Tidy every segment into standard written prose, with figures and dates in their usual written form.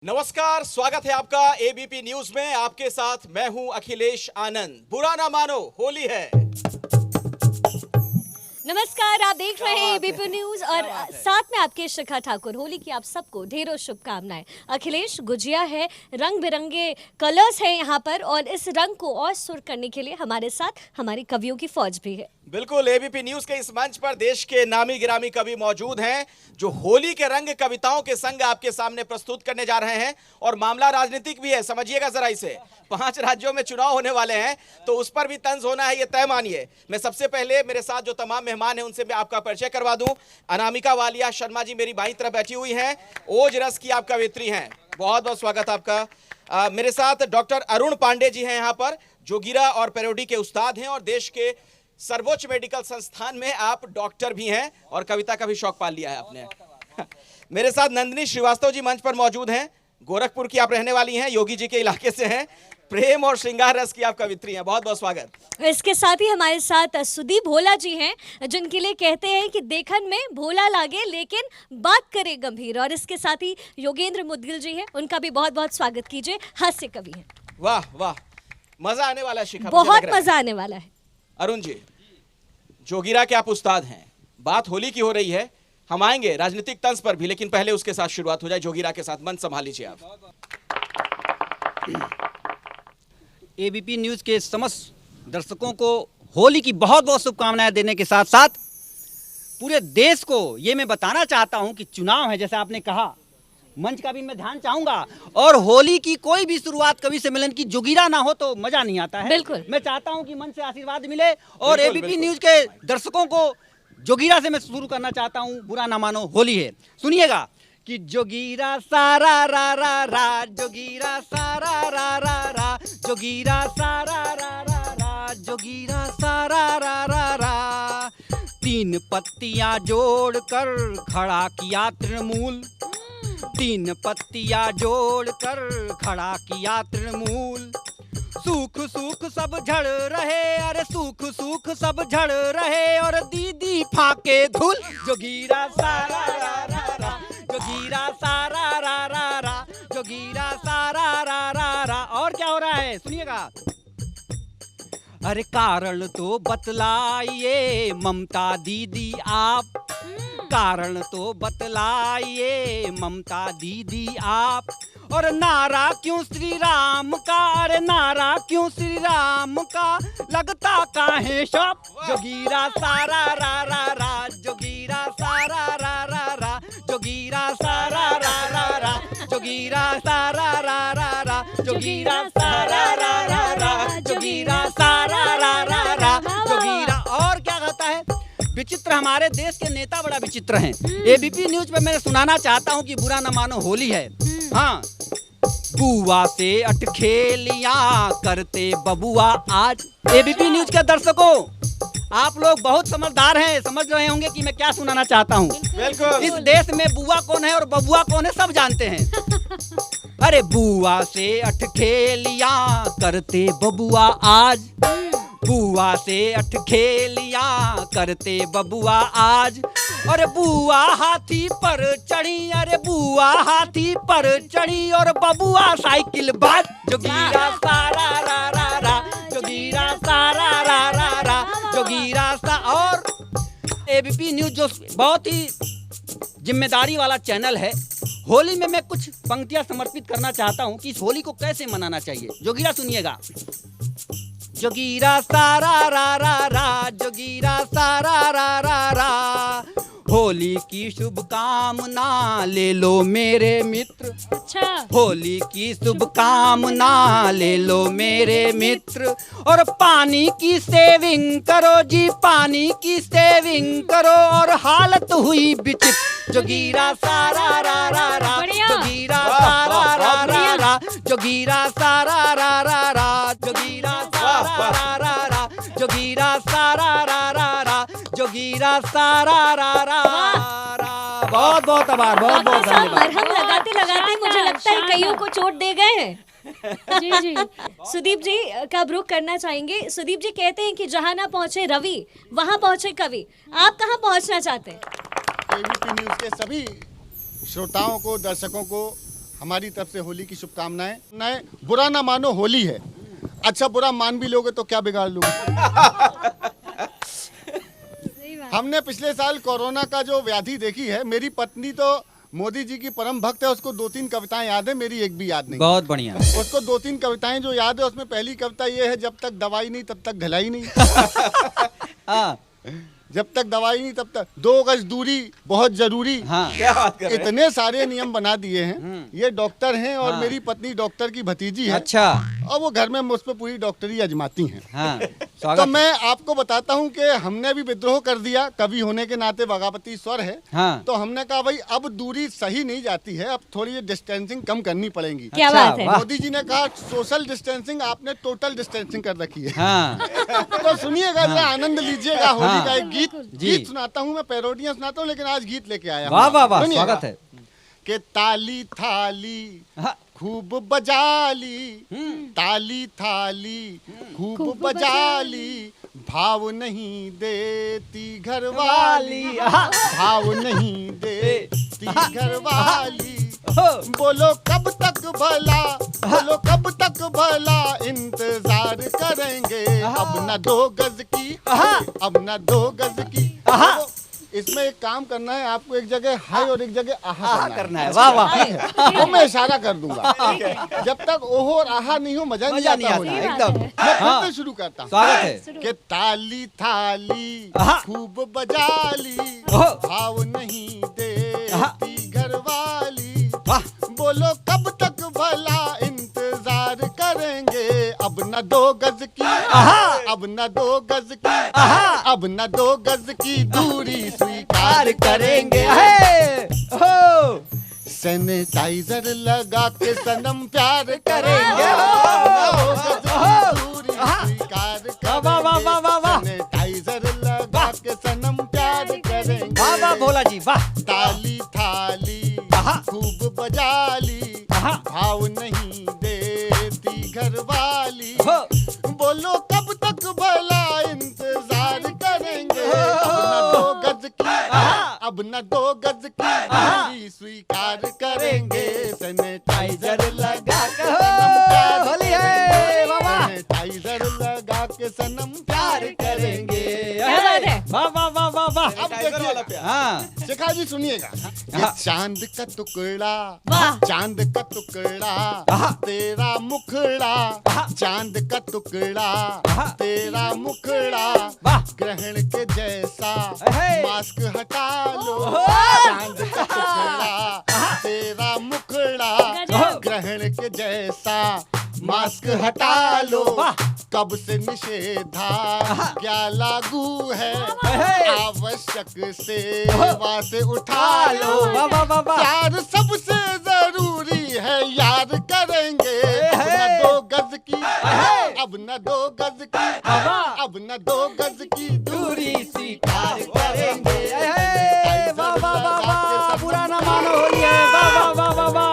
नमस्कार, स्वागत है आपका एबीपी न्यूज में। आपके साथ मैं हूं अखिलेश आनंद। बुरा ना मानो, होली है। नमस्कार, आप देख रहे हैं एबीपी न्यूज और साथ में आपके शिखा ठाकुर। होली की आप सबको ढेरों शुभकामनाएं। अखिलेश, गुजिया है, रंग बिरंगे कलर्स हैं यहाँ पर और इस रंग को और सुर करने के लिए हमारे साथ हमारी कवियों की फौज भी है। बिल्कुल, एबीपी न्यूज के इस मंच पर देश के नामी गिरामी कवि मौजूद हैं जो होली के रंग कविताओं के संग आपके सामने प्रस्तुत करने जा रहे हैं। और मामला राजनीतिक भी है, समझिएगा जरा इसे। 5 राज्यों में चुनाव होने वाले हैं तो उस पर भी तंज होना है, ये तय मानिए। मैं सबसे पहले मेरे साथ जो तमाम मेहमान हैं उनसे मैं आपका परिचय करवा दूं। अनामिका वालिया शर्मा जी मेरी बाईं तरफ बैठी हुई हैं, ओज रस की आप कवित्री हैं, बहुत बहुत स्वागत आपका। मेरे साथ डॉक्टर अरुण पांडे जी हैं यहाँ पर, जोगीरा और पैरोडी के उस्ताद हैं और देश के सर्वोच्च मेडिकल संस्थान में आप डॉक्टर भी हैं और कविता का भी शौक पाल लिया है आपने। मेरे साथ नंदिनी श्रीवास्तव जी मंच पर मौजूद हैं, गोरखपुर की आप रहने वाली हैं, योगी जी के इलाके से हैं, प्रेम और श्रृंगार रस की आप कवित्री हैं, बहुत बहुत स्वागत। इसके साथ ही हमारे साथ सुदीप भोला जी हैं, जिनके लिए कहते हैं कि देखन में भोला लागे लेकिन बात करे गंभीर। और इसके साथ ही योगेंद्र मुदगिल जी हैं, उनका भी बहुत बहुत स्वागत कीजिए, हास्य कवि हैं। वाह वाह, मजा आने वाला है शिखा, बहुत मजा आने वाला है। अरुण जी, जोगीरा के आप उस्ताद हैं, बात होली की हो रही है, हम आएंगे राजनीतिक तंज पर भी, लेकिन पहले उसके साथ शुरुआत हो जाए जोगीरा के साथ। मन संभाल लीजिए आप। एबीपी न्यूज़ के समस्त दर्शकों को होली की बहुत बहुत शुभकामनाएं देने के साथ साथ पूरे देश को ये मैं बताना चाहता हूं कि चुनाव है, जैसे आपने कहा, मंच का भी मैं ध्यान चाहूंगा। और होली की कोई भी शुरुआत कवि सम्मेलन की जोगीरा ना हो तो मजा नहीं आता है। बिल्कुल, मैं चाहता हूं कि मंच से आशीर्वाद मिले और एबीपी न्यूज़ के दर्शकों को जोगीरा से मैं शुरू करना चाहता हूं। बुरा ना मानो, होली है, सुनिएगा कि जोगीरा सारा रा रा रा, जोगीरा सारा रा रा रा, जोगीरा सारा रा रा रा, जोगीरा सारा रा रा रा। 3 पत्तियां जोड़कर खड़ा किया तृणमूल, 3 पत्तियां जोड़कर खड़ा किया तृणमूल। सूख सूख सब झड़ रहे, अरे सूख सूख सब झड़ रहे और दीदी फाके धूल। जोगीरा सारा रा रा रा, जोगीरा सारा रा रा रा, जोगीरा सारा रा रा रा। और क्या हो रहा है सुनिएगा। अरे कारण तो बतलाइए ममता दीदी आप, कारण तो बतलाइए ममता दीदी आप। और नारा क्यों श्री राम का, अरे नारा क्यों श्री राम का, लगता काहे शौक। जोगीरा सारा रा रा रा, जोगीरा सारा रा रा रा, जोगीरा सारा रा रा रा, जोगीरा सारा रा रा रा, जोगीरा सारा रा रा रा, जोगीरा सारा रा रा रा, जोगीरा। और क्या कहता है, विचित्र हमारे देश के नेता बड़ा विचित्र हैं। एबीपी न्यूज पे मैं सुनाना चाहता हूँ कि बुरा न मानो होली है। हाँ, बुआ से अटखेलियां करते बबुआ आज। एबीपी न्यूज के दर्शकों, आप लोग बहुत समझदार हैं, समझ रहे होंगे कि मैं क्या सुनाना चाहता हूँ। बिल्कुल, इस देश में बुआ कौन है और बबुआ कौन है सब जानते हैं। अरे बुआ से अटखेलियां करते बबुआ आज, बुआ से अटखेलियां करते बबुआ आज। और बुआ हाथी पर चढ़ी, अरे बुआ हाथी पर चढ़ी और बबुआ साइकिल बाज। जोगीरा सारा रा रा रा, जोगीरा सारा रा रा रा, जोगीरा सा। और एबीपी न्यूज जो बहुत ही जिम्मेदारी वाला चैनल है, होली में मैं कुछ पंक्तियां समर्पित करना चाहता हूं कि इस होली को कैसे मनाना चाहिए। जोगीरा सुनिएगा। जोगीरा सारा रा रा रा, जोगीरा सारा रा रा रा। होली की शुभकामना ले लो मेरे मित्र, अच्छा, होली की शुभकामना ले लो मेरे मित्र। और पानी की सेविंग करो जी, पानी की सेविंग करो और हालत हुई विचित्र। जोगीरा सारा रा रा रा, जोगीरा सारा रा रा रा, जोगीरा सारा रा रा रा, जोगीरा सारा रा रा रा, जोगीरा सारा रा रा रा, जोगीरा सारा रा रा रा। बहुत बहुत आभार, बहुत बहुत धन्यवाद। मरहम लगाते लगाते मुझे लगता है कईयों को चोट दे गए हैं। जी जी, सुदीप जी का रुख करना चाहेंगे। सुदीप जी कहते हैं कि जहां ना पहुंचे रवि वहां पहुंचे कवि। आप कहां पहुंचना चाहते हैं? एबीपी न्यूज़ के सभी श्रोताओं को, दर्शकों को हमारी तरफ से होली की शुभकामनाएं। नए बुरा ना मानो होली है, अच्छा बुरा मान भी लोगे तो क्या बिगाड़ लूंगा। हमने पिछले साल कोरोना का जो व्याधि देखी है, मेरी पत्नी तो मोदी जी की परम भक्त है, उसको 2-3 कविताएं याद है, मेरी एक भी याद नहीं। बहुत बढ़िया। उसको 2-3 कविताएं जो याद है, उसमें पहली कविता ये है, जब तक दवाई नहीं तब तक घलाई नहीं। हाँ जब तक दवाई नहीं तब तक 2 गज दूरी बहुत जरूरी। हाँ क्या बात कर रहे हैं? इतने सारे नियम बना दिए हैं। ये डॉक्टर हैं और मेरी पत्नी डॉक्टर की भतीजी है। अच्छा। और वो घर में मुझ पर पूरी डॉक्टरी आजमाती हैं। हाँ तो स्वागत। मैं आपको बताता हूँ कि हमने भी विद्रोह कर दिया, कवि होने के नाते बगावती स्वर है। हाँ। तो हमने कहा भाई अब दूरी सही नहीं जाती है, अब थोड़ी डिस्टेंसिंग कम करनी पड़ेगी। क्या अच्छा, बात है। वाह। मोदी जी ने कहा सोशल डिस्टेंसिंग, आपने टोटल डिस्टेंसिंग कर रखी है। हाँ तो सुनिएगा, जरा आनंद लीजिएगा होली हाँ। का एक गीत। जी। गीत सुनाता हूँ मैं, पैरोडियां सुनाता हूँ, लेकिन आज गीत लेके आया हूँ। वाह वाह वाह, सुनिएगा। स्वागत है। कि ताली थाली हाँ। खूब बजाली, ताली थाली खूब बजाली, भाव नहीं देती घरवाली, भाव नहीं देती घरवाली। बोलो कब तक भला, बोलो कब तक भला इंतजार करेंगे, अब न 2 गज की, अब न 2 गज की। इसमें एक काम करना है आपको, एक जगह हाय और एक जगह आहा करना है। वाह वाह, वो मैं इशारा कर दूंगा। जब तक ओहो और आहा नहीं हो मजा नहीं मजा नहीं आता आता होली। एकदम। मैं फिर से शुरू करता हूँ स्वागत है। कि ताली थाली खूब बजाली, भाव नहीं देती घरवाली, वाह। बोलो कब तक भला इंतजार करेंगे, अब न 2 गज की, अब न 2 गज की, अब न 2 गज की दूरी स्वीकार करेंगे। सैनिटाइजर लगा के सनम प्यार करेंगे, 2 गज की दूरी स्वीकार वाह वाह वाह वाह वाह। करेंगे, सैनिटाइजर लगा के सनम प्यार करेंगे। वाह वाह भोला जी वाह। ताली थाली खूब बजाली, भाव नहीं देती घरवाली, बोलो कब तक भला इंतजार करेंगे, अब न 2 गज की, अब न 2 गज की दूरी स्वीकार करेंगे, सैनिटाइजर लगा के सनम प्यार होली है, वाह वाह। सैनिटाइजर लगा के सनम प्यार करेंगे। क्या बात है। वाह वाह वाह वाह वाह। अब टाइगर वाला देखिए, प्यार। हाँ शिखा जी सुनिएगा, ये चांद का टुकड़ा, वाह। चांद का टुकड़ा, तेरा मुखड़ा, चांद का टुकड़ा, तेरा मुखड़ा, वाह। ग्रहण के जैसा, हे। मास्क हटा लो, चांद का टुकड़ा, तेरा मुखड़ा, गजब। ग्रहण के जैसा, मास्क हटा लो, कब से निषेधाज्ञा लागू है, आवश्यक सेवा से उठा लो, वाह वाह वाह वाह। प्यार सबसे जरूरी है, यार करेंगे, अब न 2 गज की, अब न 2 गज की, अब न 2 गज की दूरी स्वीकार करेंगे। वाह वाह वाह वाह, बुरा ना मानो होली है। वाह वाह वाह वाह वाह।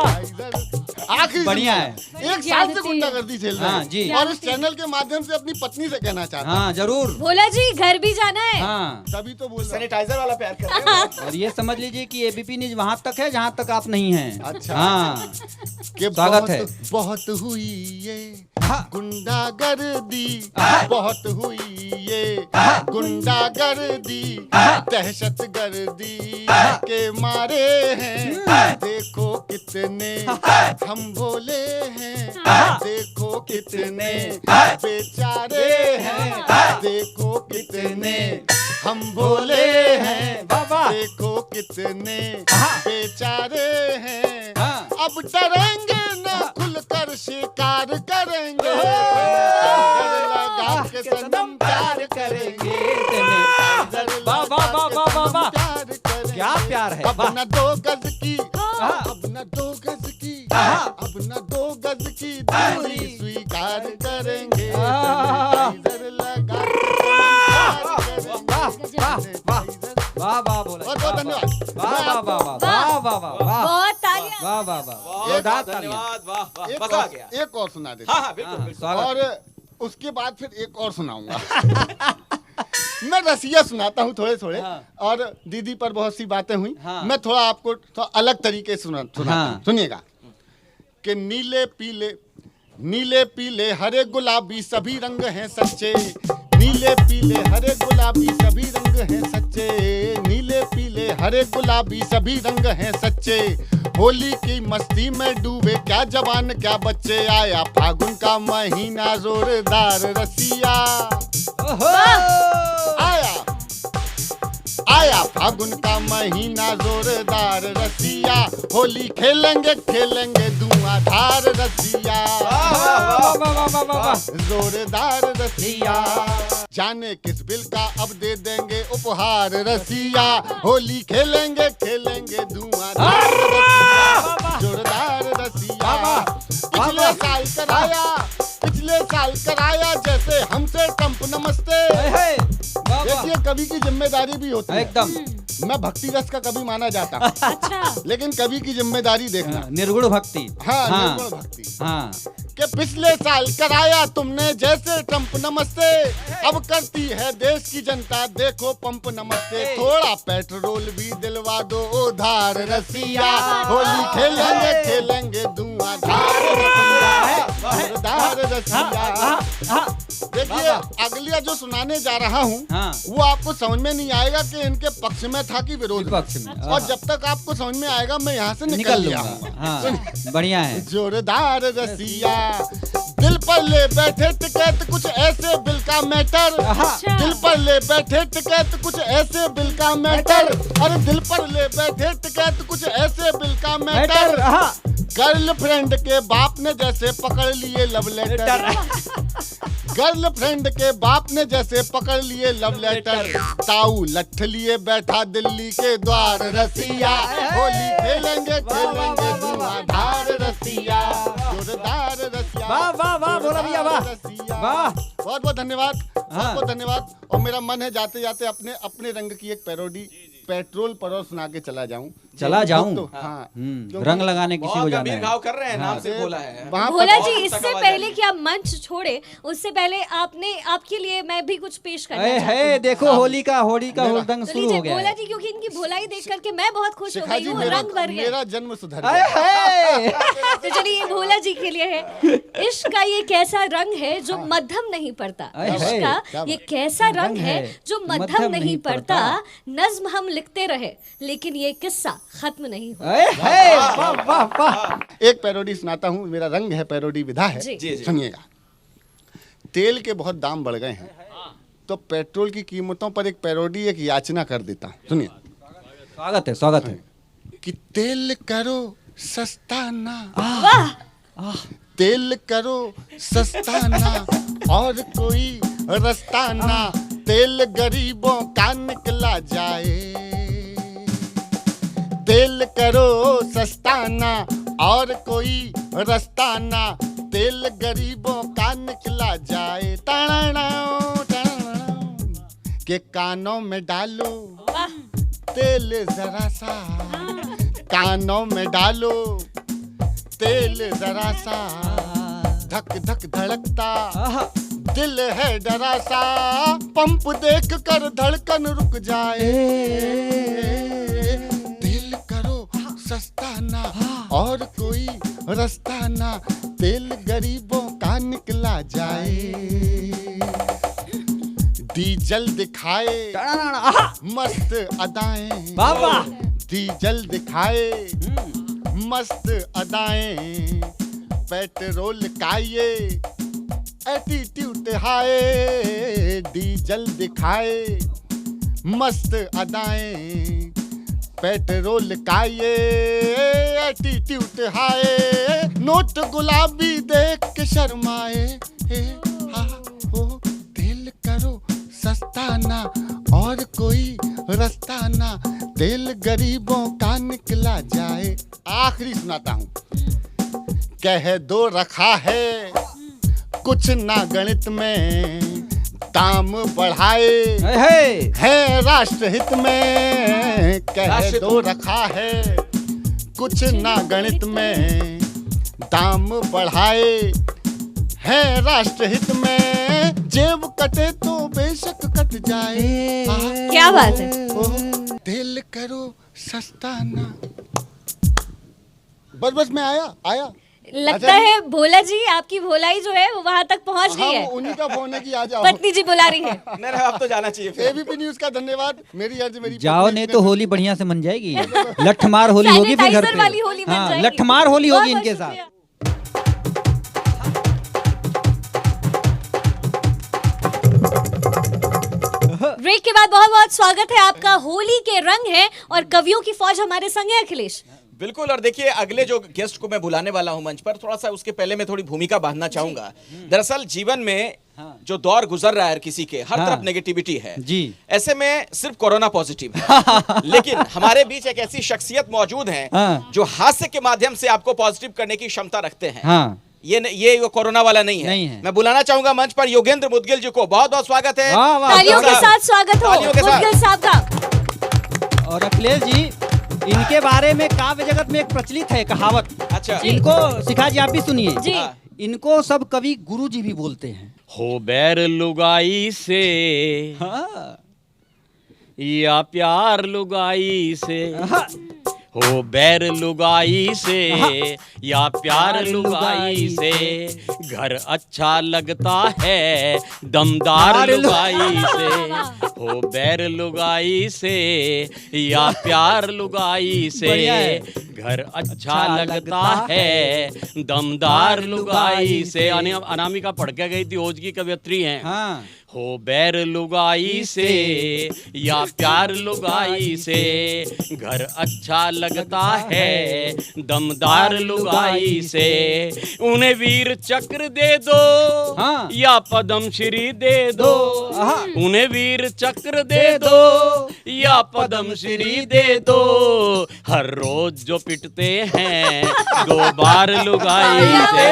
आखिरी बढ़िया सुनिए, है। एक साल से गुंडागर्दी झेल रहे हाँ, जी। हैं और इस चैनल के माध्यम से अपनी पत्नी से कहना चाहता हूँ, हाँ जरूर। भोला जी घर भी जाना है। हाँ तभी तो बोल रहा हूँ। सैनिटाइजर वाला प्यार कर रहे हैं। और ये समझ लीजिए कि एबीपी न्यूज वहाँ तक है जहाँ तक आप नहीं हैं। अच्छा। हाँ कि स्वागत है। बहुत हुई ये हाँ। गुंडागर्दी, बहुत हुई ये गुंडागर्दी, दहशतगर्दी के मारे हैं, देखो कितने हम भोले हैं, देखो कितने बेचारे हैं, देखो कितने हम भोले हैं, देखो कितने बेचारे हैं, अब डरेंगे न खुलकर शिकार करेंगे, लगा के सनम प्यार करेंगे, वाह वाह वाह वाह वाह वाह। प्यार करेंगे। क्या प्यार है, अब वाह। न 2 गज की, अब न 2 गज की, अब न 2 गज की दूरी स्वीकार करेंगे, सैनिटाइजर लगा के सनम प्यार करेंगे। वाह वाह बोला। बहुत बहुत धन्यवाद। वाह वाह वाह वाह वाह वाह वाह वाह बहुत तालियां। वाह वाह वाह। बहुत जोरदार तालियां। धन्यवाद, वाह वाह, एक मजा आ और- गया। एक और सुना देता हाँ हूँ। हाँ बिल्कुल बिल्कुल। स्वागत। और उसके बाद फिर एक और सुनाऊंगा। मैं रसिया सुनाता हूँ थोड़े थोड़े, हाँ। और दीदी पर बहुत सी बातें हुई, हाँ। मैं थोड़ा आपको थोड़ा अलग तरीके से सुनाता हूँ, हाँ। सुनिएगा। कि नीले पीले हरे गुलाबी सभी रंग हैं सच्चे, नीले पीले हरे गुलाबी सभी रंग हैं सच्चे, नीले पीले हरे गुलाबी सभी रंग हैं सच्चे। होली की मस्ती में डूबे क्या जवान क्या बच्चे, आया फागुन का महीना जोरदार रसिया, आया फागुन का महीना जोरदार रसिया, होली खेलेंगे खेलेंगे धुआंधार रसिया, जोरदार रसिया, जाने किस बिल का अब दे देंगे उपहार रसिया, होली खेलेंगे खेलेंगे धुआंधार रसिया, जोरदार रसिया। पिछले साल कराया जैसे हमसे ट्रंप नमस्ते। देखिए कवि की जिम्मेदारी भी होती है एकदम। मैं भक्ति रस का कवि माना जाता हूँ, अच्छा, लेकिन कवि की जिम्मेदारी देखना। निर्गुण भक्ति। हाँ, निर्गुण भक्ति। हाँ, कि पिछले साल कराया तुमने जैसे ट्रंप नमस्ते, अब करती है देश की जनता देखो पंप नमस्ते, थोड़ा पेट्रोल भी दिलवा दो उधार रसिया, होली खेलेंगे खेलेंगे धुआंधार रसिया, जोरदार रसिया। देखिए अगलिया जो सुनाने जा रहा हूँ वो आपको समझ में नहीं आएगा कि इनके पक्ष में था कि विरोध में, और जब तक आपको समझ में आएगा मैं यहाँ से निकल लिया हूँ। बढ़िया है। जोरदार रसिया, दिल पर ले बैठे टिकट कुछ ऐसे बिल का मैटर, दिल पर ले बैठे टिकट कुछ ऐसे बिल का मैटर, अरे दिल पर ले बैठे टिकट कुछ ऐसे बिल का मैटर, गर्लफ्रेंड के बाप ने जैसे पकड़ लिए लव लेटर, गर्लफ्रेंड के बाप ने जैसे पकड़ लिए लव लेटर, ताऊ लठ लिए बैठा दिल्ली के द्वार रसिया, होली खेलेंगे खेलेंगे धुआंधार रसिया, जोरदार रसिया। वाह वाह वाह, बोला भैया वाह वाह, बहुत बहुत धन्यवाद, बहुत बहुत धन्यवाद। और मेरा मन है जाते जाते अपने रंग की एक पैरोडी पेट्रोल पर और सुना के चला जाऊं। तो, हाँ, रंग लगाने किसी को जाना गंभीर है। घाव कर रहे हैं, नाम से बोला है। भोला जी इससे पहले कि आप मंच छोड़े उससे पहले आपके लिए मैं भी कुछ पेश करना चाहती हूँ। देखो होली का हुड़दंग तो शुरू लीजिए हो गया भोला है। जी, क्योंकि इनकी भोलाई देख करके मैं बहुत खुश हो शिखा गई जी, हूँ, रंग भर गए। मेरा जन्म सुधर गया। तो चलिए ये भोला जी के लिए है। इश्क का ये कैसा रंग है जो मध्यम नहीं पड़ता, इश्क का ये कैसा रंग है जो मध्यम नहीं पड़ता, नज्म हम लिखते रहे लेकिन ये किस्सा खत्म नहीं हुआ। वाह वाह वाह। एक पैरोडी सुनाता हूँ, मेरा रंग है पैरोडी विधा है, सुनिएगा। तेल के बहुत दाम बढ़ गए हैं तो पेट्रोल की कीमतों पर एक पैरोडी एक याचना कर देता हूँ, सुनिए। स्वागत है। कि तेल करो सस्ता ना, वाह, तेल करो सस्ता ना और कोई रास्ता ना, तेल गरीबों का निकला जाए, तेल करो सस्ता ना और कोई रास्ता ना, तेल गरीबों का निकला जाए, के कानों में डालो तेल जरा सा, कानों में डालो तेल जरा सा, धक धक धड़कता दिल है डरा सा, पंप देख कर धड़कन रुक जाए, तेल करो सस्ता ना और कोई रास्ता ना, तेल गरीबों का निकला जाए, डीजल दिखाए मस्त अदाएं, डीजल दिखाए मस्त अदाएं, पेट्रोल का ये एटीट्यूड हाय, डीजल दिखाए मस्त अदाएं, पेट्रोल का ये एटीट्यूड हाय, नोट गुलाबी देख के शर्माए, तेल करो सस्ता ना और कोई रास्ता ना, तेल गरीबों का निकला जाए। आखिरी सुनाता हूँ। कह दो रखा है कुछ ना गणित में, दाम बढ़ाए है राष्ट्र हित में, कह दो रखा है कुछ ना गणित में, दाम बढ़ाए है राष्ट्र हित में, जेब कटे तो बेशक कट जाए, क्या बात है। तेल करो सस्ता ना। बस मैं आया लगता है भोला जी आपकी भोलाई जो है वो वहां तक पहुंच गई हाँ, है। उन्हीं का फोन है कि आ जाओ। पत्नी जी बुला रही है। नहीं अब तो जाना चाहिए फिर। एबीपी न्यूज का धन्यवाद। मेरी अर्ज मेरी जाओ पत्नी नहीं ने- तो होली बढ़िया से मन जाएगी। लठमार होली होगी फिर घर सैनिटाइजर वाली पे। होली बन हाँ, जाएगी। लठमार होली होगी बहुत इनके बहुत साथ। ब्रेक के बाद बहुत बहुत स्वागत है आपका। होली के रंग है और कवियों की फौज हमारे संग है अखिलेश। बिल्कुल। और देखिए अगले जो गेस्ट को मैं बुलाने वाला हूं मंच पर, थोड़ा सा उसके पहले मैं थोड़ी भूमिका बांधना चाहूंगा। दरअसल जीवन में जो दौर गुजर रहा है किसी के, हर तरफ नेगेटिविटी है जी। ऐसे में सिर्फ कोरोना पॉजिटिव है लेकिन हमारे बीच एक ऐसी शख्सियत मौजूद है हाँ। जो हास्य के माध्यम से आपको पॉजिटिव करने की क्षमता रखते हैं। हाँ। ये कोरोना वाला नहीं है। नहीं है। मैं बुलाना चाहूंगा मंच पर योगेंद्र मुदगिल जी को। बहुत बहुत स्वागत है। वाह, वाह। तालियों के साथ स्वागत हो तालियों के साथ। मुदगिल साहब का। और अखिलेश जी, इनके बारे में काव्य जगत में एक प्रचलित है कहावत। अच्छा। इनको शिखा जी आप भी सुनिए। जी। इनको सब कवि गुरु जी भी बोलते हैं। हो बैर लुगाई से हाँ। या प्यार लुगाई से, हाँ। हो बैर लुगाई से या प्यार लुगाई से, घर अच्छा लगता है दमदार लुगाई से। हो बैर लुगाई से या प्यार लुगाई से, बढ़िया है। घर अच्छा लगता है दमदार लुगाई से। अनामिका पढ़ के गई थी, ओज की कवियत्री हैं। हाँ। हो बैर लुगाई से या प्यार लुगाई से, घर अच्छा लगता है दमदार लुगाई से। उन्हें वीर चक्र दे दो हाँ। या पद्म श्री दे दो, हाँ। उन्हें वीर चक्र दे दो या पद्म श्री दे दो। हर रोज जो पिटते हैं 2 बार लुगाई से,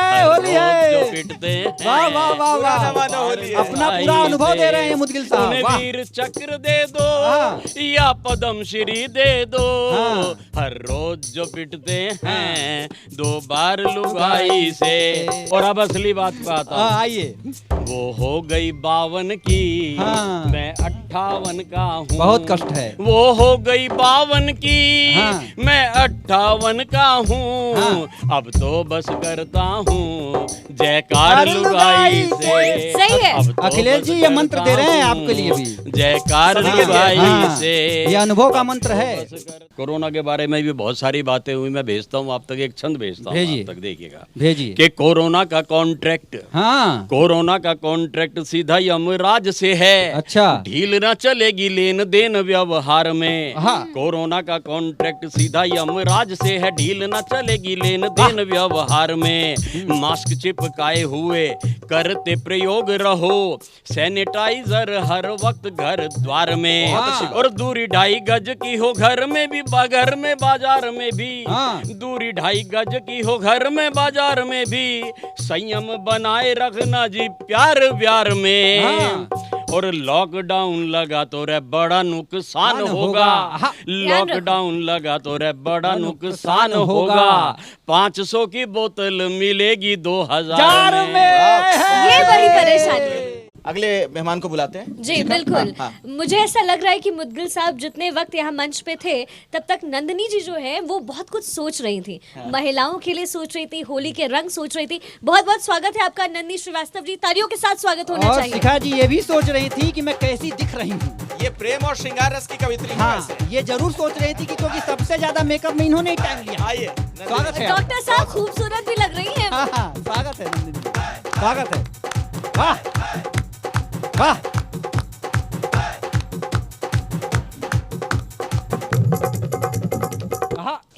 हर होली है। रोज जो पिटते हैं वाह, वाह, वाह, वाह। पुराना वादा होली है। अपना पूरा अनुभव दे रहे हैं मुदगिल साहब। उन्हें वाह। वीर चक्र दे दो हाँ। या पद्म श्री दे दो। हाँ। हर रोज जो पिटते हैं 2 बार लुगाई से। और अब असली बात पे आता हाँ, हूं। आइए। वो हो गई 52 की, हाँ। मैं 58 का हूँ। बहुत कष्ट है। वो हो गई 52 की, हाँ। मैं 58 का हूँ। हाँ। अब तो बस करता हूँ जयकार लुगाई से। सही है। अब तो अखिलेश बस जी ये मंत्र दे रहे हैं करता आपके लिए भी। हूँ जयकार हाँ। लुगाई हाँ, से। ये अनुभव का मंत्र है। कोरोना के बारे में भी बहुत सारी बातें हुई, मैं भेजता हूँ आप तक, एक छंद भेजता हूँ भेजिए। आप तक, देखिएगा भेजिए। कि कोरोना का कॉन्ट्रैक्ट, हाँ। कोरोना का कॉन्ट्रैक्ट सीधा यमराज से है। अच्छा। ढील न चलेगी लेन देन व्यवहार में। हाँ। कोरोना का कॉन्ट्रैक्ट सीधा यमराज से है, ढील न चलेगी लेन देन व्यवहार में। मास्क चिपकाए हुए करते प्रयोग रहो, सैनिटाइजर हर वक्त घर द्वार में। हाँ। और दूरी 2.5 गज की हो घर में भी, घर में बाजार में भी। हाँ। दूरी 2.5 गज की हो घर में बाजार में भी। संयम बनाए रखना जी प्यार व्यार में। हाँ। और लॉकडाउन लगा तो रे बड़ा नुकसान होगा। हाँ। लॉकडाउन लगा तो रे बड़ा नुकसान होगा। 500 की बोतल मिलेगी 2000 में। ये बड़ी परेशानी है। अगले मेहमान को बुलाते हैं। जी बिल्कुल। हाँ। मुझे ऐसा लग रहा है कि मुदगिल साहब जितने वक्त यहाँ मंच पे थे तब तक नंदिनी जी जो है वो बहुत कुछ सोच रही थी। महिलाओं के लिए सोच रही थी, होली के रंग सोच रही थी। बहुत बहुत स्वागत है आपका नंदिनी श्रीवास्तव जी। तालियों के साथ स्वागत होना और चाहिए। शिखा जी ये भी सोच रही थी कि मैं कैसी दिख रही हूँ। ये प्रेम और श्रृंगार रस की कवित्री है हाँ, वैसे। ये जरूर सोच रही थी कि क्योंकि सबसे ज्यादा मेकअप में इन्होंने टाइम लिया। आइए स्वागत है। डॉक्टर साहब खूबसूरत भी लग रही है। हाँ, हाँ, स्वागत है नंदिनी जी। स्वागत है। वाह वाह।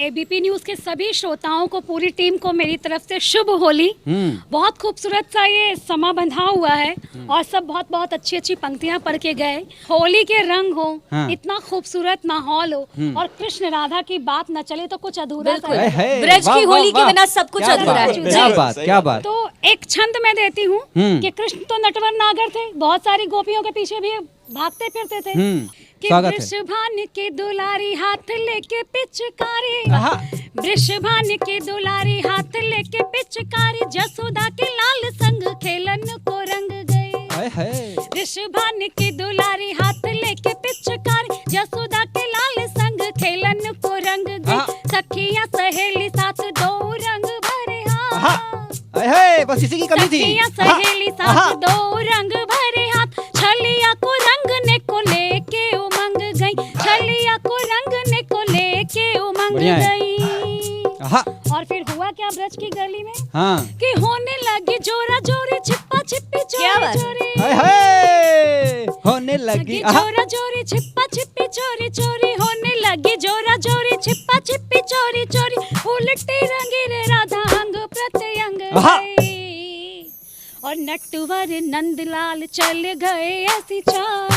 एबीपी न्यूज के सभी श्रोताओं को, पूरी टीम को मेरी तरफ से शुभ होली। बहुत खूबसूरत सा ये समा बंधा हुआ है और सब बहुत बहुत अच्छी अच्छी पंक्तियां पढ़ के गए। होली के रंग हो, हाँ। इतना खूबसूरत माहौल हो और कृष्ण राधा की बात न चले तो कुछ अधूरा सा बिल्कुल। है। है। ब्रज वाह, की वाह, होली के वाह। बिना सब कुछ क्या अधूरा बात, है। क्या जी। बात, क्या बात। तो एक छंद मैं देती हूँ कि कृष्ण तो नटवर नागर थे, बहुत सारी गोपियों के पीछे भी भागते फिरते थे। कि स्वागत है। वृषभान के दुलारी हाथ लेके पिचकारी, आहा। वृषभान के दुलारी हाथ लेके पिचकारी, जसोदा के लाल संग खेलन को रंग गए। हाय हाय। वृषभान के दुलारी हाथ लेके पिचकारी, जसोदा के लाल संग खेलन को रंग हाँ। गए। सखियां सहेली साथ दो रंग भर बस इसी की कमी थी। सखियां सहेली साथ दो रंग भरे हाथ, छलिया को रंगने को लेके उमंग गई, छलिया को रंगने को लेके उमंग बढ़िया है। गई। हाँ और फिर हुआ क्या ब्रज की गली में हाँ कि होने लगी जोरा जोरी, छिपा छिपी क्या चोरी बात है? चोरी, होने लगी। लगी जोरा जोरी, छिपा छिपी चोरी चोरी, होने लगी जोरा जोरी, छिपा छिपी चोरी चोरी, उलटे रंगे रे राधा अंग प्रत्यंग गई। और नटवर नंदलाल चल गए ऐसी चाल,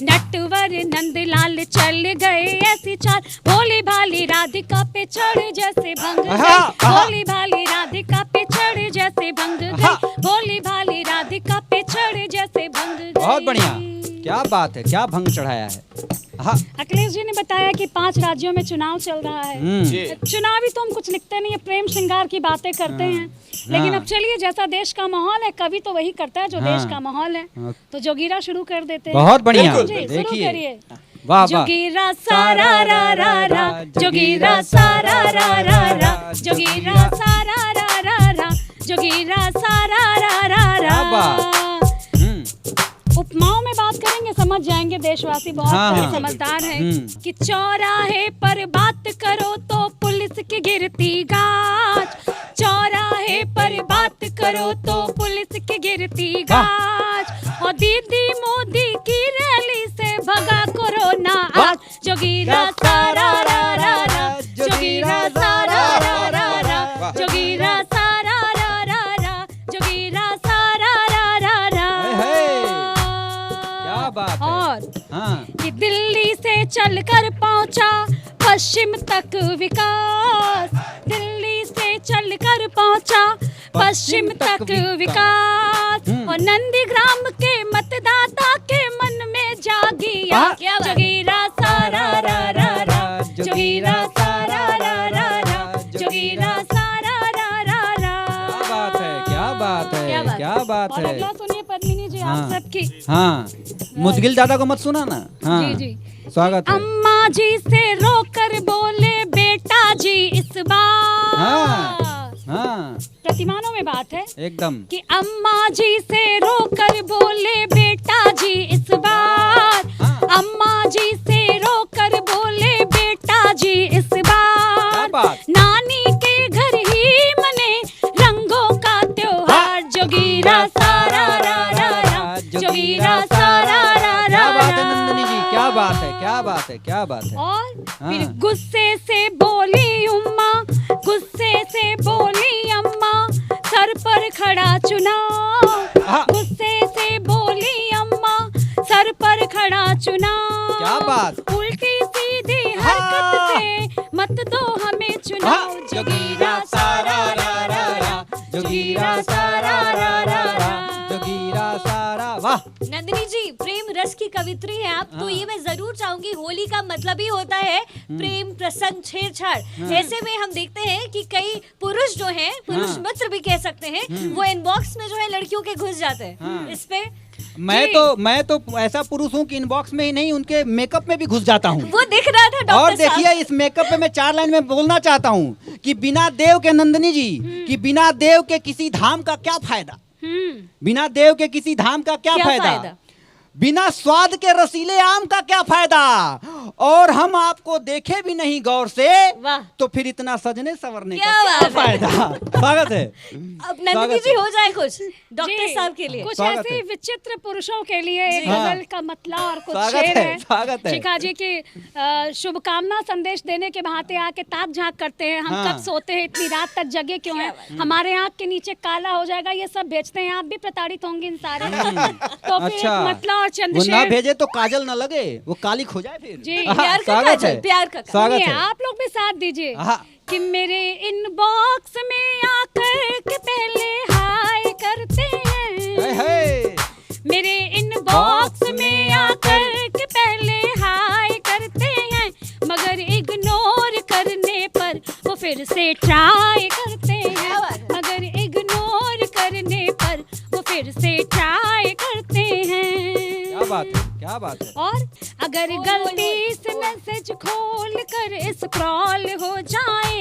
नटवर नंदलाल चल गए ऐसी चाल, भोली भाली राधिका पे चढ़ जैसे भंग गई, भोली भाली राधिका पे चढ़ जैसे भंग गई, भोली भाली राधिका पे चढ़ जैसे भंग गई। बहुत बढ़िया, क्या बात है, क्या भंग चढ़ाया है। हाँ अखिलेश जी ने बताया कि 5 राज्यों में चुनाव चल रहा है। जी। चुनावी तो हम कुछ लिखते नहीं है, प्रेम श्रृंगार की बातें करते हैं, लेकिन अब चलिए जैसा देश का माहौल है, कवि तो वही करता है जो देश का माहौल है, तो जोगीरा शुरू कर देते हैं। बहुत बढ़िया, जी, शुरू देखिए। करिए। वाह वाह। जोगीरा सारा रा रा रा, जोगीरा सारा रा रा रा, जोगीरा सारा रा रा रा, जोगीरा सारा रा रा रा। क्या बात। उपमाओं में बात करेंगे, समझ जाएंगे देशवासी, बहुत हाँ, हाँ। समझदार हैं। कि चौराहे पर बात करो तो पुलिस की गिरती गाज, चौराहे पर बात करो तो पुलिस की गिरती गाज, और दीदी मोदी की रैली से भगा कोरोना आज, जोगीरा सारा रा रा रा, जोगीरा सारा रा रा रा, जोगीरा सारा रा रा रा, जोगीरा सारा रा रा रा। क्या बात है। और हाँ कि दिल्ली से चलकर पहुंचा पश्चिम तक विकास, दिल्ली से चलकर पहुंचा पश्चिम तक विकास, और नंदीग्राम के मतदाता के मन में जागी क्या बात है। जोगीरा सारा रा रा रा, जोगीरा सारा रा रा रा, जोगीरा सारा रा रा रा। क्या बात है, क्या बात है, क्या बात क्या बात और है। अगला सुनिए पद्मिनी जी, आप हाँ। सबकी। हाँ मुदगिल दादा को मत सुना ना। हाँ जी जी। स्वागत है। अम्मा जी से रोकर बोले बेटा जी इस बार, हाँ प्रतिमानों में बात है एकदम। कि अम्मा जी से रोकर बोले बेटा जी इस बार, अम्मा जी से रोकर बोले बेटा जी इस बार, बात। नानी के घर ही मने रंगों का त्योहार, जोगीरा सारा रा रा रा, जोगीरा सारा रा रा क्या बात है रा। नंदनी जी, क्या बात है, क्या बात है, क्या बात है। और हाँ। फिर गुस्से से बोली उम्मा, गुस्से से बोली अम्मा, सर पर खड़ा चुनाव, हाँ। गुस्से से बोली अम्मा, सर पर खड़ा चुनाव। क्या बात। उल्टी सीधी हरकत से मत दो हमें चुनाव, जोगीरा सारा रा रा रा, जोगीरा सारा रा रा रा, जोगीरा सारा। वाह नंदिनी जी, प्रेम रस की कवित्री हैं आप, तो ये मैं जरूर चाहूंगी, होली का मतलब ही होता है प्रेम, प्रसंग, छेड़छाड़। ऐसे में हम देखते हैं कि कई पुरुष जो हैं, पुरुष मित्र भी कह सकते हैं, वो इनबॉक्स में जो है लड़कियों के घुस जाते हैं। इस पे मैं तो ऐसा पुरुष हूँ कि इनबॉक्स में ही नहीं, उनके मेकअप में भी घुस जाता हूँ। वो दिख रहा था डॉक्टर और साहब। देखिए इस मेकअप पे मैं 4 लाइन में बोलना चाहता हूँ कि बिना देव के, नंदनी जी, कि बिना देव के किसी धाम का क्या फायदा, बिना देव के किसी धाम का क्या फायदा, बिना स्वाद के रसीले आम का क्या फायदा, और हम आपको देखे भी नहीं गौर से, वाह। तो फिर इतना सजने संवरने का क्या क्या बात है। फायदा। स्वागत है। अब नंदिनी स्वागत जी है। हो जाए कुछ डॉक्टर जी, साहब के लिए। कुछ स्वागत ऐसे है। विचित्र पुरुषों के लिए एक हाँ। गजल का मतला और कुछ स्वागत शेर है, है। स्वागत है। शिखा जी की शुभकामना संदेश देने के बहाते आके ताक झांक करते हैं, हम हाँ। कब सोते हैं, इतनी रात तक जगे क्यों हैं, हमारे आँख के नीचे काला हो जाएगा, ये सब बेचते हैं, आप भी प्रताड़ित होंगे इन सारे। तो फिर अच्छा। एक मतला और चंद वो ना शेर। भेजे तो काजल ना लगे, वो काली खो जाए फिर। जी, हाँ, प्यार का स्वागत काजल, है। प्यार का काजल। स्वागत सुनिए, है। आप लोग भी साथ दीजिए हाँ। कि मेरे इनबॉक्स में आकर के पहले हाय करते हे, हैं, हे। मेरे इनबॉक्स में आकर के पहले हाय करते हैं, मगर इग्नोर करने पर वो फिर से ट्राई करते हैं, मगर इग्नोर करने पर वो फिर से ट्राई करते हैं। क्या बात है, क्या बात है। और अगर गलती से मैसेज खोल कर स्क्रॉल हो जाए,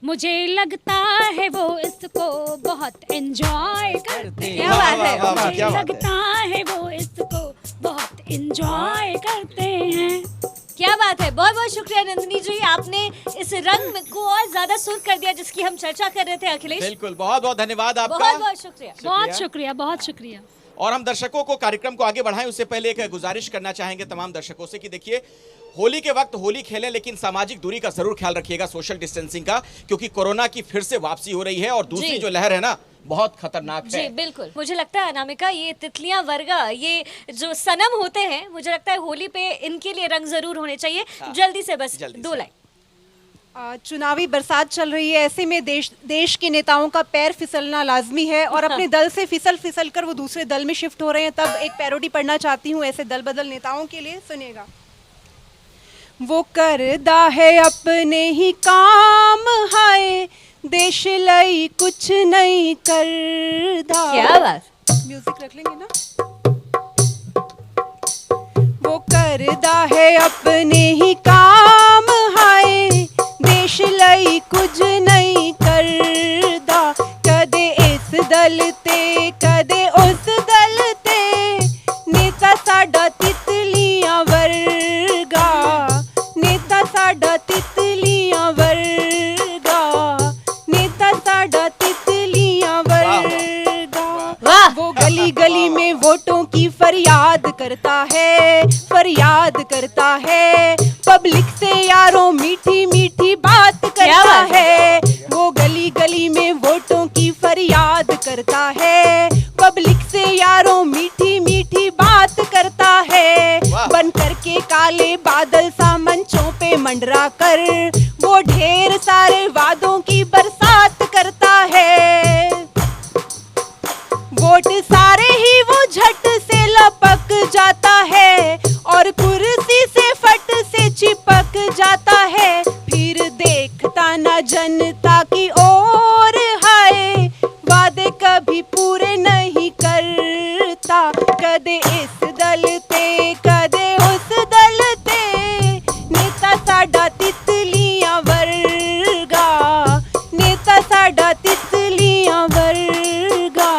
मुझे लगता है वो इसको बहुत एंजॉय करते हैं। क्या बात है, वाह, वाह, क्या मुझे बात है। लगता है वो इसको बहुत एंजॉय करते हैं। क्या बात है, बहुत बहुत शुक्रिया नंदिनी जी, आपने इस रंग को और ज्यादा सुर कर दिया जिसकी हम चर्चा कर रहे थे अखिलेश। बिल्कुल, बहुत बहुत धन्यवाद आपका। बहुत बहुत शुक्रिया। बहुत शुक्रिया, बहुत शुक्रिया। और हम दर्शकों को कार्यक्रम को आगे बढ़ाएं उससे पहले एक गुजारिश करना चाहेंगे तमाम दर्शकों से कि देखिए, होली के वक्त होली खेलें लेकिन सामाजिक दूरी का जरूर ख्याल रखिएगा, सोशल डिस्टेंसिंग का, क्योंकि कोरोना की फिर से वापसी हो रही है और दूसरी जी। जो लहर है ना, बहुत खतरनाक जी है। बिल्कुल, मुझे लगता है अनामिका, ये तितलियां वर्गा, ये जो सनम होते हैं, मुझे लगता है होली पे इनके लिए रंग जरूर होने चाहिए। जल्दी से बस जल्दी दो से। लाइन। चुनावी बरसात चल रही है, ऐसे में देश के नेताओं का पैर फिसलना लाजमी है और अपने दल से फिसल कर वो दूसरे दल में शिफ्ट हो रहे हैं। तब एक पैरोडी पढ़ना चाहती हूँ ऐसे दल बदल नेताओं के लिए, सुनिएगा। वो करदा है अपने ही काम, हाय देश लई कुछ नहीं करदा। क्या बात। म्यूजिक रख लेंगे ना। वो करदा है अपने ही काम, हाय देश लई कुछ नहीं करदा। कदे इस दल ते कदे उस दल ते, नेता साडा तितलियां वर्गा, नेता साडा तितलियां वर्गा, नेता साडा तितलियां वर्गा। वाह। वो गली गली में वोटों की फरियाद करता है, फरियाद करता है। पब्लिक से यारों मीठी मीठी बात करता बात है। वो गली गली में वोटों की फरियाद करता है। पब्लिक से यारों मीठी मीठी बात करता है। वाह। बन करके काले बादल सा मंचों पे मंडरा कर, वो ढेर सारे वादों की बरसात करता है। वोट सारे ही वो झट से लपक जाता है और कुर्सी से फट से चिपक जाता है। फिर देखता ना जनता की ओर, हाय वादे कभी पूरे नहीं करता। कदे इस दल ते कदे उस दल ते, नेता साडा तितलियां वर्गा, नेता साडा तितलियां वर्गा,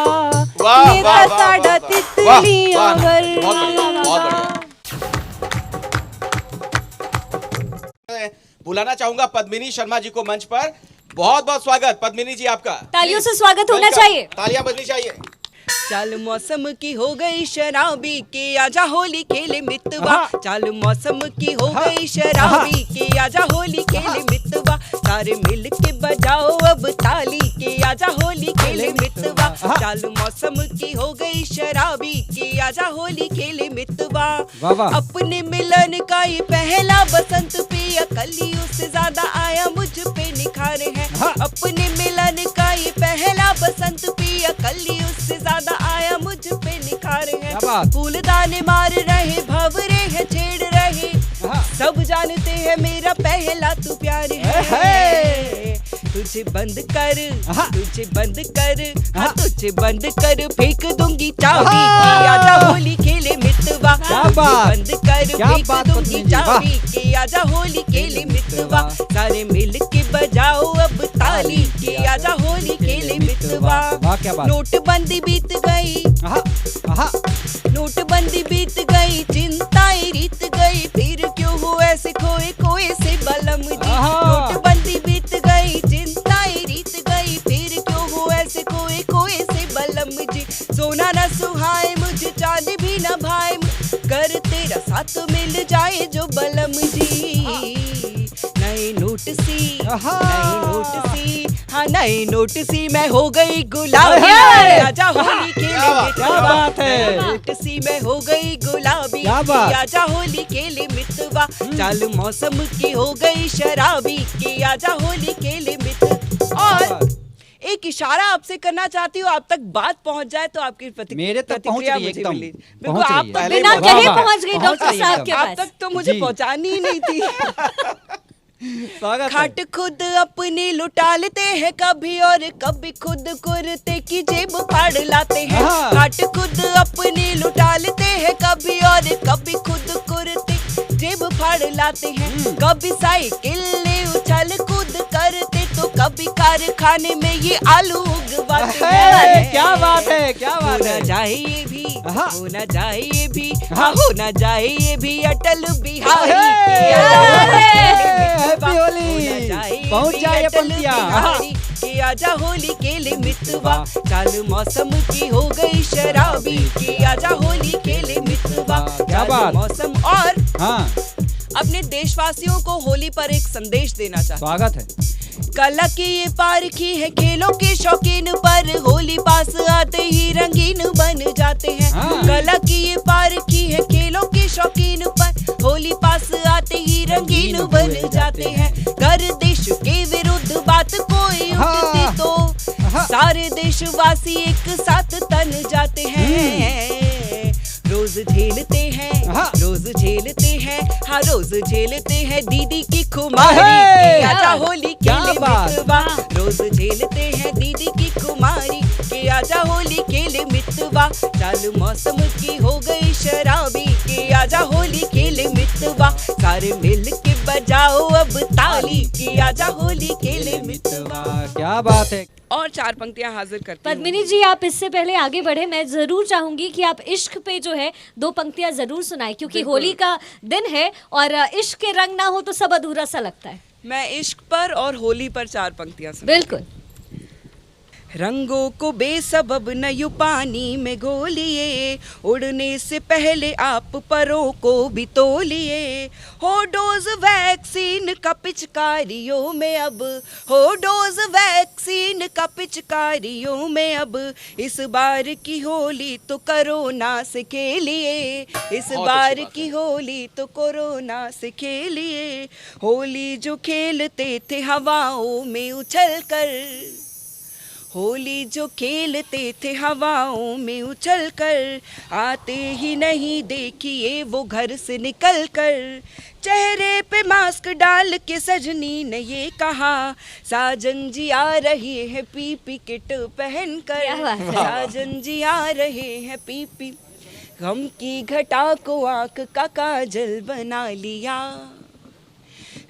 वाह, नेता वाह, वाह, साडा वाह, तितलियां वाह, बहुत वर्गा। बढ़िया, बहुत बढ़िया। मैं बुलाना चाहूंगा पद्मिनी शर्मा जी को मंच पर। बहुत बहुत स्वागत पद्मिनी जी आपका। तालियों से स्वागत होना वेलकम। चाहिए। तालियां बजनी चाहिए। चाल मौसम की हो गई शराबी के आजा होली खेले मितवा। चाल मौसम की हो गई शराबी के आजा होली खेले मितवा। सारे मिल के बजाओ अब ताली के आजा होली खेले मितवा। चाल मौसम की हो गई शराबी के आजा होली खेले मितवा। अपने मिलन का ये पहला बसंत पिया, कलियों से ज्यादा आया मुझ पे निखार है। अपने मिलन का ये पहला बसंत पिया, कलियों से ज्यादा आया मुझ पे निखार है। फूलदाने मार रहे, भंवरे हैं छेड़ रहे, सब जानते हैं मेरा पहला तू प्यार है। तुझे बंद कर, तुझे बंद कर, हाँ तुझे बंद कर, फेंक दूंगी चाबी के आजा होली खेले मितवा। तुझे बंद कर, फेंक दूंगी चाबी के आजा होली खेले मितवा। सारे मिल के बजाओ अब ताली के आजा होली खेले मितवा। नोटबंदी बीत गई, नोटबंदी बीत गई, चिंताएं रीत गई, फिर क्यों हो ऐसे खोए खोए से बलम जी। नोटबंदी बीत गई, चिंताएं रीत गई, फिर क्यों हो ऐसे खोए खोए से बलम जी। सोना न सुहाए मुझे, चांद भी न भाए, कर तेरा साथ मिल जाए जो बलम जी। नए नोट सी, नए नोट सी, हाँ नए नोट सी मैं हो गई गुलाबी। आजा होली खेले मितवा। नोट सी मैं हो गई गुलाबी, आजा होली खेले मितवा। चाल मौसम की हो गई शराबी की, आजा होली खेले मितवा। और एक इशारा आपसे करना चाहती हूँ, आप तक बात पहुँच जाए तो आपकी मेरे तक पहुंच प्रतिक्रिया रही है मुझे एकदम, मिली। बिल्कुल पहुंच रही आप है। तक पहले बिना ही कहे वाह, पहुंच गई डॉक्टर रही है साहब के आप पास। तक तो मुझे जी। पहुंचानी ही नहीं थी। स्वागत है। खाट खुद अपनी लुटा लेते हैं कभी, और कभी खुद कुर्ते की जेब फाड़ लाते हैं। खाट खुद अपनी लुटा लेते हैं कभी, और कभी खुद कुर्ते जेब फाड़ लाते हैं। कभी साइकिल ले उछल कूद करते तो कभी कारखाने में ये आलू उगवाते हैं। क्या बात है, क्या बात होना है। जाए ये भी, हाँ। होना जाए ये भी, हाँ। होना जाए ये भी अटल बिहारी हे! के आजा हैप्पी होली। होना जाए ये पहुंच भी जाए ये अटल पंक्तियाँ। बिहारी के आजा होली खेले मितवा। चाल मौसम की हो गई शराबी के आजा होली खेले मितवा। क्या चाल बात। मौसम। और हाँ, अपने देशवासियों को होली पर एक संदेश देना चाहता हूं। स्वागत है। कला की ये पारखी है खेलों के शौकीन पर, होली पास आते ही रंगीन बन जाते हैं। हाँ। कला की ये पारखी है खेलों के शौकीन पर, होली पास आते ही रंगीन बन जाते हैं। कर देश के विरुद्ध बात कोई उठती तो सारे देशवासी एक साथ तन जाते हैं। रोज झेलते हैं, हाँ। रोज झेलते हैं, हाँ रोज झेलते हैं दीदी की खुमारी अहे! के आजा होली क्या खेले बात। मितवा। रोज झेलते हैं दीदी की खुमारी के आजा होली खेले मितवा। चाल मौसम की हो गई शराबी के आजा होली खेले मितवा। सारे मिल के बजाओ अब ताली के आजा होली खेले मितवा। क्या बात है। और चार पंक्तियां हाजिर करती हूँ। पद्मिनी जी, आप इससे पहले आगे बढ़े, मैं जरूर चाहूंगी कि आप इश्क पे जो है 2 पंक्तियां जरूर सुनाएं, क्योंकि होली का दिन है और इश्क के रंग ना हो तो सब अधूरा सा लगता है। मैं इश्क पर और होली पर 4 पंक्तियां सुन। बिल्कुल। रंगों को बेसबब न यूं पानी में घोलिए, उड़ने से पहले आप परों को भी तोलिए। हो डोज वैक्सीन का पिचकारियों में अब, हो डोज वैक्सीन का पिचकारियों में अब। इस बार की होली तो कोरोना से खेलिए, इस बार की होली तो कोरोना से खेलिए। होली जो खेलते थे हवाओं में उछल कर, होली जो खेलते थे हवाओं में उछल कर, आते ही नहीं देखिए वो घर से निकल कर। चेहरे पे मास्क डाल के सजनी ने ये कहा, साजन जी आ रहे हैं पीपी किट पहन क्या बात कर, है। साजन जी आ रहे हैं पीपी। गम की घटा को आंख का काजल बना लिया,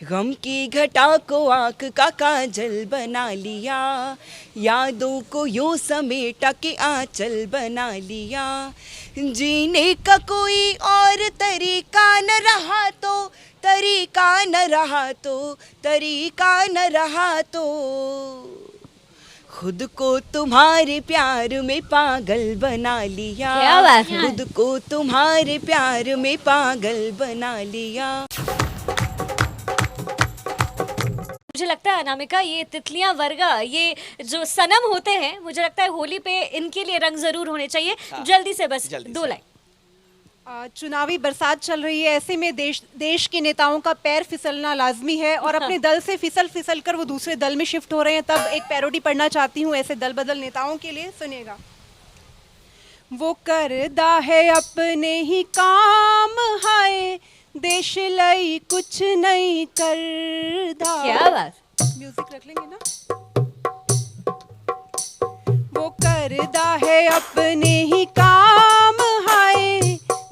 गम की घटा को आंख का काजल बना लिया। यादों को यूं समेटा के आंचल बना लिया। जीने का कोई और तरीका न रहा तो, तरीका न रहा तो, तरीका न रहा तो। खुद को तुम्हारे प्यार में पागल बना लिया, क्या बात है। खुद को तुम्हारे प्यार में पागल बना लिया। मुझे लगता है अनामिका, ये तितलियां वर्गा, ये जो सनम होते हैं, मुझे लगता है होली पे इनके लिए रंग जरूर होने चाहिए। जल्दी से बस जल्दी 2 से। लाइन। चुनावी बरसात चल रही है, ऐसे में देश के नेताओं का पैर फिसलना लाजमी है और अपने दल से फिसल कर वो दूसरे दल में शिफ्ट हो रहे हैं। तब एक पैरोडी पढ़ना चाहती हूँ ऐसे दल बदल नेताओं के लिए, सुनिएगा। वो करदा है अपने ही काम, हाय देश लई कुछ नहीं करदा। क्या बात। म्यूजिक रख लेंगे ना। वो करदा है अपने ही काम, हाय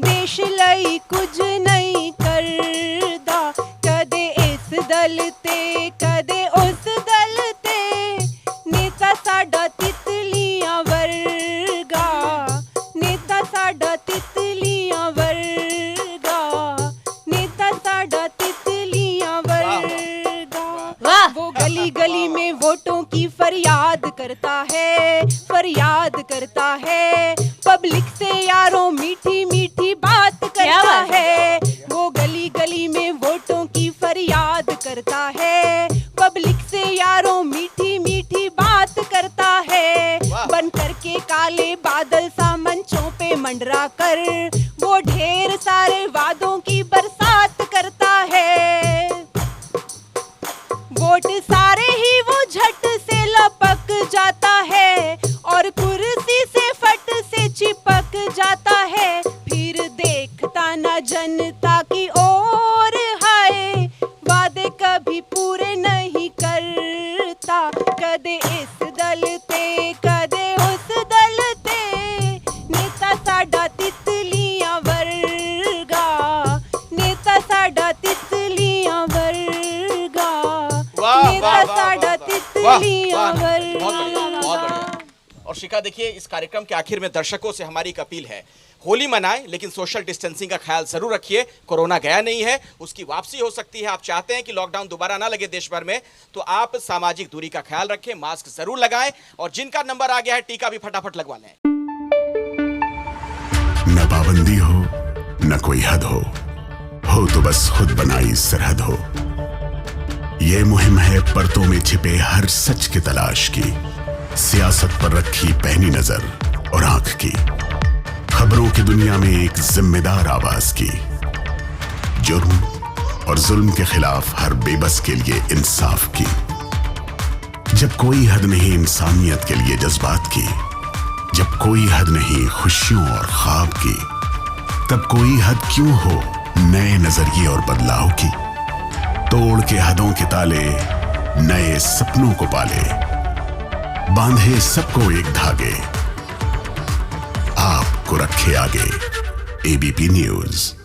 देश लई कुछ नहीं करदा। कदे इस दल ते कदे उस दल ते, नेता साडा तितलियां वर्गा, नेता साडा तितलियां वर्गा, नेता साडा तितलियां वर्गा। वाह। वो गली गली में वोटों की फरियाद करता है, फरियाद करता है। पब्लिक से यारों मीठी मीठी बात करता बात है। वो गली गली में वोटों की फरियाद करता है, पब्लिक से यारों मीठी मीठी बात करता है। बन करके काले बादल सा मंचों पे मंडरा कर, वो ढेर सारे वादों की बरसात करता है। वोट सारे ही वो झट से लपक जाता है और कुर्सी से फट से चिपक जाता है। फिर देखता ना जनता की ओर, हाय वादे कभी पूरे नहीं करता। कदे इस दल ते कदे उस दल ते, नेता साडा तितलियां वर्गा, नेता साडा तितलियां वर्गा, वाह, नेता वाह, वाह, साडा वाह, तितलियां बहुत बढ़िया, बहुत बढ़िया। और शिखा देखिए, इस कार्यक्रम के आखिर में दर्शकों से हमारी एक अपील है, होली मनाएं लेकिन सोशल डिस्टेंसिंग का ख्याल जरूर रखिए। कोरोना गया नहीं है, उसकी वापसी हो सकती है। आप चाहते हैं कि लॉकडाउन दोबारा ना लगे देश भर में, तो आप सामाजिक दूरी का ख्याल रखें, मास्क जरूर लगाएं, और जिनका नंबर आ गया है टीका भी फटाफट लगवा लें। न पाबंदी हो न कोई हद हो तो बस खुद बनाई सरहद हो। ये मुहिम है परतों में छिपे हर सच की तलाश की, सियासत पर रखी पैनी नजर और आंख की, खबरों की दुनिया में एक जिम्मेदार आवाज की, जुर्म और जुल्म के खिलाफ हर बेबस के लिए इंसाफ की। जब कोई हद नहीं इंसानियत के लिए जज्बात की, जब कोई हद नहीं खुशियों और ख्वाब की, तब कोई हद क्यों हो नए नजरिए और बदलाव की। तोड़ के हदों के ताले नए सपनों को पाले, बांधे सबको एक धागे, आपको रखे आगे। ABP news.